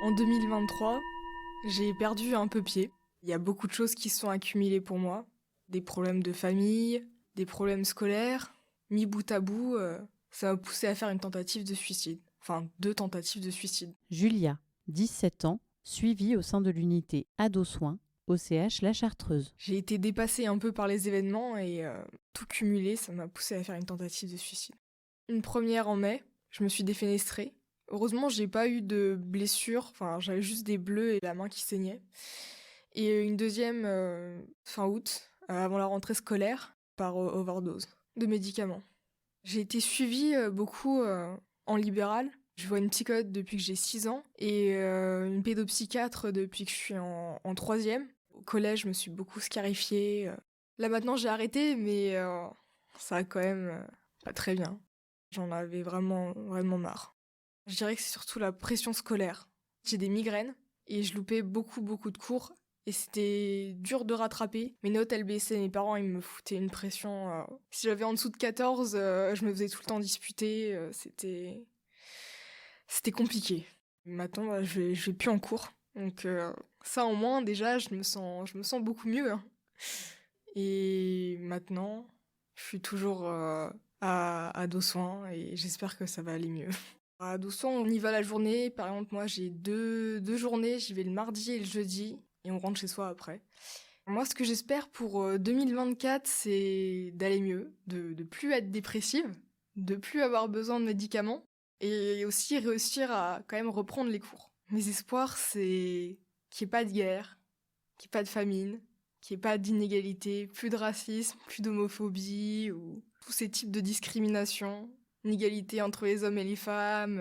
En 2023, j'ai perdu un peu pied. Il y a beaucoup de choses qui se sont accumulées pour moi. Des problèmes de famille, des problèmes scolaires. Mis bout à bout, ça m'a poussé à faire une tentative de suicide. Enfin, 2 tentatives de suicide. Julia, 17 ans, suivie au sein de l'unité Ado-Soins au CH La Chartreuse. J'ai été dépassée un peu par les événements et tout cumulé, ça m'a poussé à faire une tentative de suicide. Une première en mai, je me suis défenestrée. Heureusement, j'ai pas eu de blessure, enfin j'avais juste des bleus et la main qui saignait. Et une deuxième fin août, avant la rentrée scolaire, par overdose de médicaments. J'ai été suivie beaucoup en libéral. Je vois une psychologue depuis que j'ai 6 ans et une pédopsychiatre depuis que je suis en troisième. Au collège, je me suis beaucoup scarifiée. Là maintenant, j'ai arrêté, mais ça va quand même pas très bien. J'en avais vraiment, vraiment marre. Je dirais que c'est surtout la pression scolaire. J'ai des migraines et je loupais beaucoup, beaucoup de cours. Et c'était dur de rattraper. Mes notes, elles baissaient. Mes parents, ils me foutaient une pression. Si j'avais en dessous de 14, je me faisais tout le temps disputer. C'était compliqué. Maintenant, je vais plus en cours. Donc ça, au moins, déjà, je me sens beaucoup mieux. Hein. Et maintenant, je suis toujours à Dosoin et j'espère que ça va aller mieux. À Dosoin, on y va la journée. Par exemple, moi, j'ai deux journées. J'y vais le mardi et le jeudi. Et on rentre chez soi après. Moi, ce que j'espère pour 2024, c'est d'aller mieux, de plus être dépressive, de plus avoir besoin de médicaments, et aussi réussir à quand même reprendre les cours. Mes espoirs, c'est qu'il n'y ait pas de guerre, qu'il n'y ait pas de famine, qu'il n'y ait pas d'inégalité, plus de racisme, plus d'homophobie, ou tous ces types de discrimination, inégalité entre les hommes et les femmes,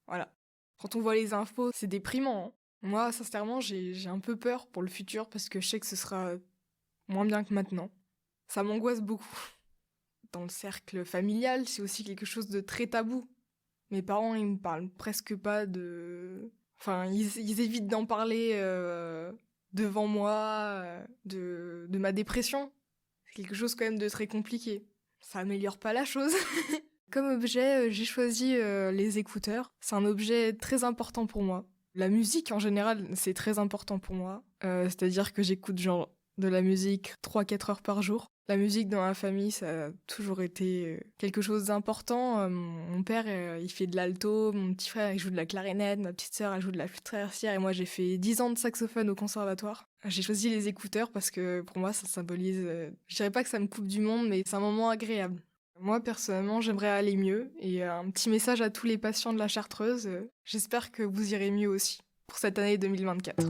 voilà. Quand on voit les infos, c'est déprimant, hein. Moi, sincèrement, j'ai un peu peur pour le futur parce que je sais que ce sera moins bien que maintenant. Ça m'angoisse beaucoup. Dans le cercle familial, c'est aussi quelque chose de très tabou. Mes parents, ils me parlent presque pas de... Enfin, ils évitent d'en parler devant moi, de ma dépression. C'est quelque chose quand même de très compliqué. Ça améliore pas la chose. Comme objet, j'ai choisi les écouteurs. C'est un objet très important pour moi. La musique, en général, c'est très important pour moi. C'est-à-dire que j'écoute genre de la musique 3-4 heures par jour. La musique dans la famille, ça a toujours été quelque chose d'important. Mon père, il fait de l'alto, mon petit frère, il joue de la clarinette, ma petite sœur, elle joue de la flûte traversière, et moi, j'ai fait 10 ans de saxophone au conservatoire. J'ai choisi les écouteurs parce que pour moi, ça symbolise... je dirais pas que ça me coupe du monde, mais c'est un moment agréable. Moi, personnellement, j'aimerais aller mieux. Et un petit message à tous les patients de la Chartreuse. J'espère que vous irez mieux aussi pour cette année 2024.